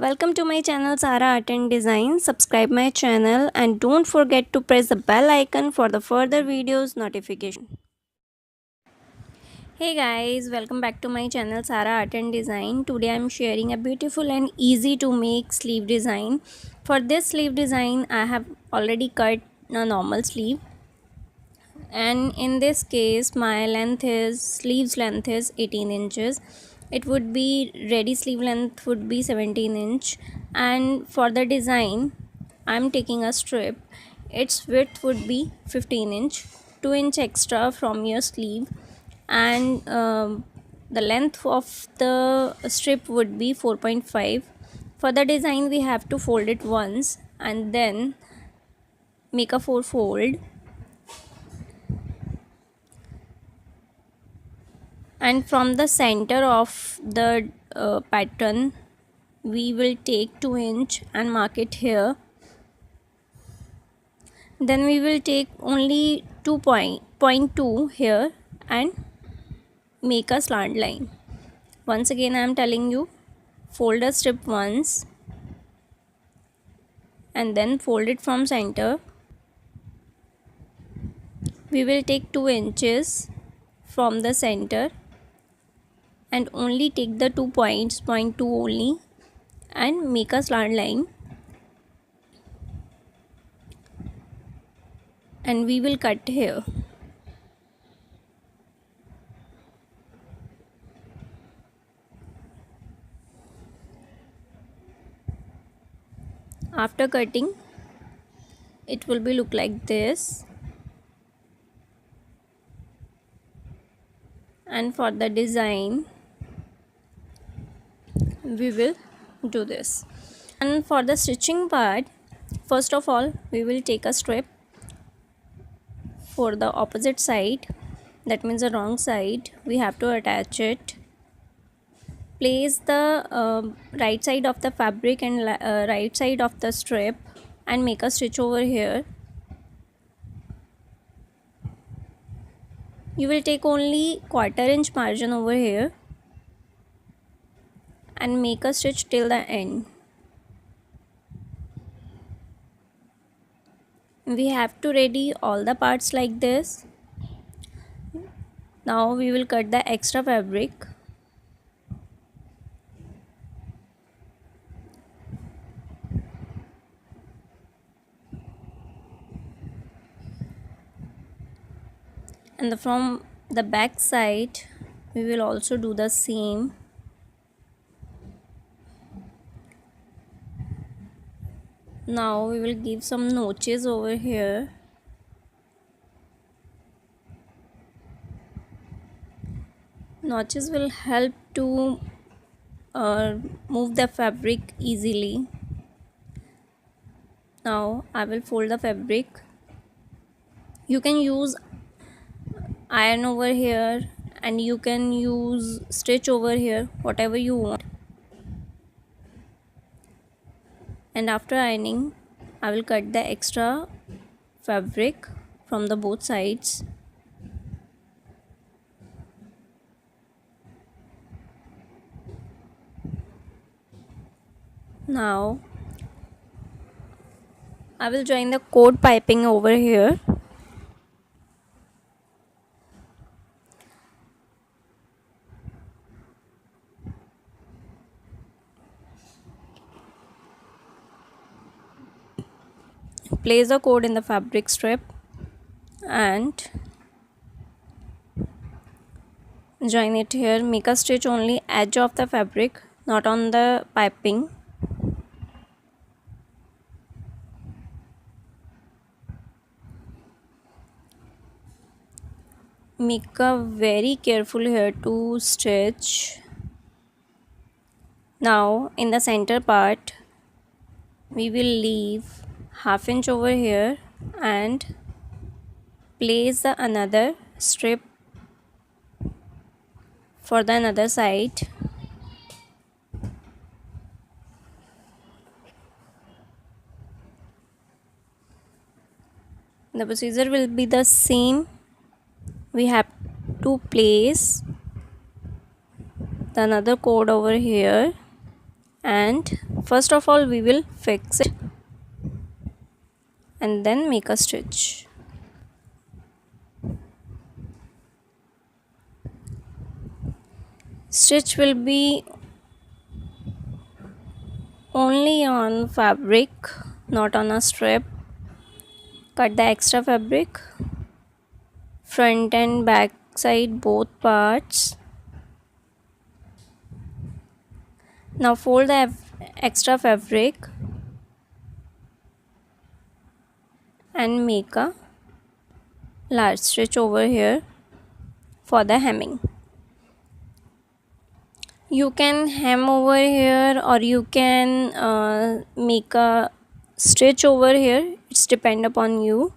Welcome to my channel Sara Art and Design. Subscribe my channel and don't forget to press the bell icon for the further videos notification. Hey guys, welcome back to my channel Sara Art and Design. Today I am sharing a beautiful and easy to make sleeve design. For this sleeve design I have already cut a normal sleeve, and in this case my sleeves length is 18 inches. It would be ready sleeve length would be 17 inch, and for the design I'm taking a strip. Its width would be 15 inch, 2 inch extra from your sleeve, and the length of the strip would be 4.5. For the design we have to fold it once and then make a 4 fold, and from the center of the pattern we will take 2 inch and mark it here. Then we will take only 2.2 here and make a slant line. Once again I am telling you, fold a strip once and then fold it from center. We will take 2 inches from the center and only take the 2 points, 0.2 only, and make a slant line, and we will cut here. After cutting it will be look like this, and for the design we will do this. And for the stitching part, first of all we will take a strip for the opposite side, that means the wrong side. We have to attach it. Place the right side of the fabric and right side of the strip and make a stitch over here. You will take only 1/4 inch margin over here and make a stitch till the end. We have to ready all the parts like this. Now we will cut the extra fabric. And from the back side we will also do the same. Now we will give some notches over here. Notches will help to move the fabric easily. Now I will fold the fabric. You can use iron over here and you can use stitch over here, whatever you want. And after ironing I will cut the extra fabric from the both sides. Now I will join the cord piping over here. Place the cord in the fabric strip and join it here. Make a stitch only edge of the fabric, not on the piping. Make a very careful here to stitch. Now in the center part we will leave 1/2 inch over here and place the another strip for the another side. The procedure will be the same. We have to place the another cord over here And first of all we will fix it and then make a stitch. Stitch will be only on fabric, not on a strip. Cut the extra fabric, front and back side both parts. Now fold the extra fabric and make a large stitch over here for the hemming. You can hem over here or you can make a stitch over here. It's depend upon you,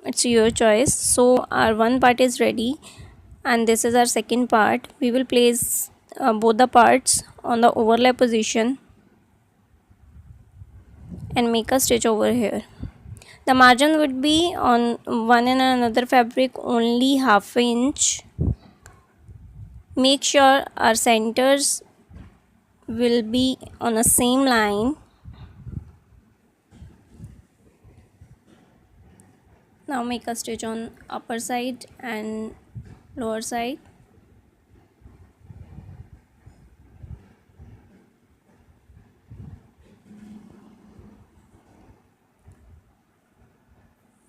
it's your choice. So our one part is ready and this is our second part. We will place both the parts on the overlap position and make a stitch over here. The margin would be on one and another fabric only half inch. Make sure our centers will be on the same line. Now make a stitch on upper side and lower side.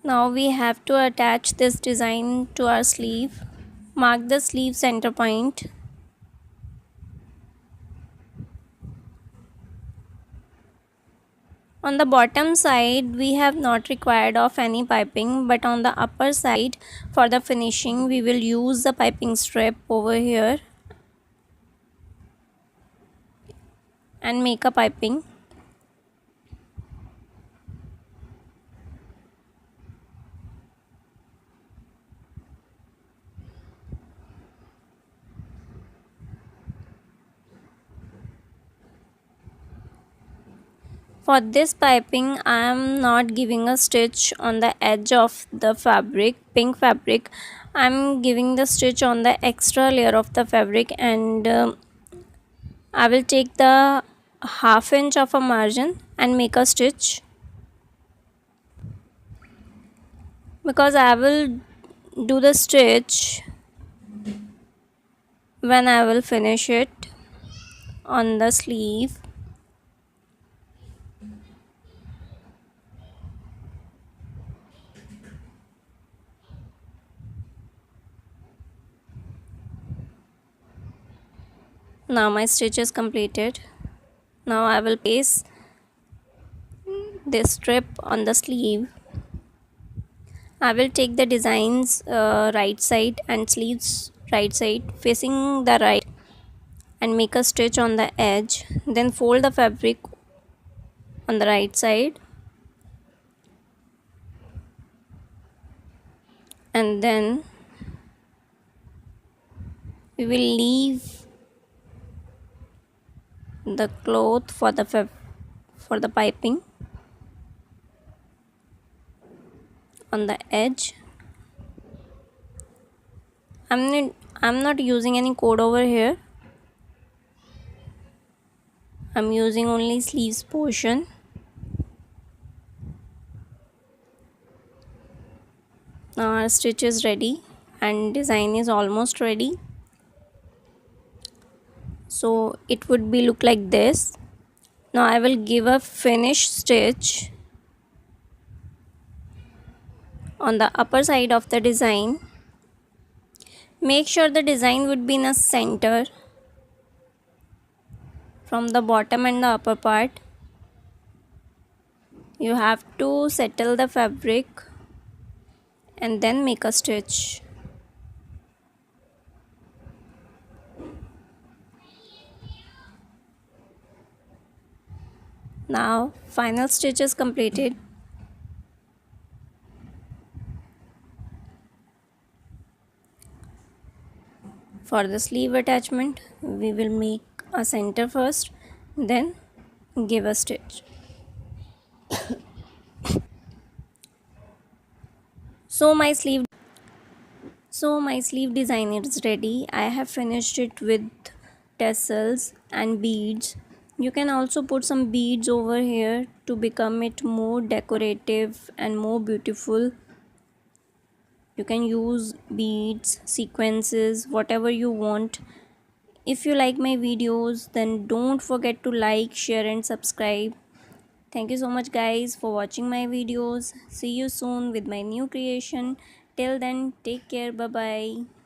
Now we have to attach this design to our sleeve. Mark the sleeve center point. On the bottom side we have not required of any piping, but on the upper side for the finishing we will use the piping strip over here and make a piping. For this piping I am not giving a stitch on the edge of the fabric, pink fabric. I am giving the stitch on the extra layer of the fabric, and I will take the half inch of a margin and make a stitch, because I will do the stitch when I will finish it on the sleeve. Now my stitch is completed. Now I will place this strip on the sleeve. I will take the designs right side and sleeves right side facing the right and make a stitch on the edge. Then fold the fabric on the right side and then we will leave the cloth for the piping on the edge. I'm not using any cord over here. I'm using only sleeves portion. Now our stitch is ready and design is almost ready. So it would be look like this. Now I will give a finish stitch on the upper side of the design. Make sure the design would be in a center from the bottom and the upper part. You have to settle the fabric and then make a stitch. Now final stitch is completed. For the sleeve attachment we will make a center first, then give a stitch. So my sleeve design is ready. I have finished it with tassels and beads. You can also put some beads over here to become it more decorative and more beautiful. You can use beads, sequences, whatever you want. If you like my videos, then don't forget to like, share and subscribe. Thank you so much guys for watching my videos. See you soon with my new creation. Till then, take care. Bye bye.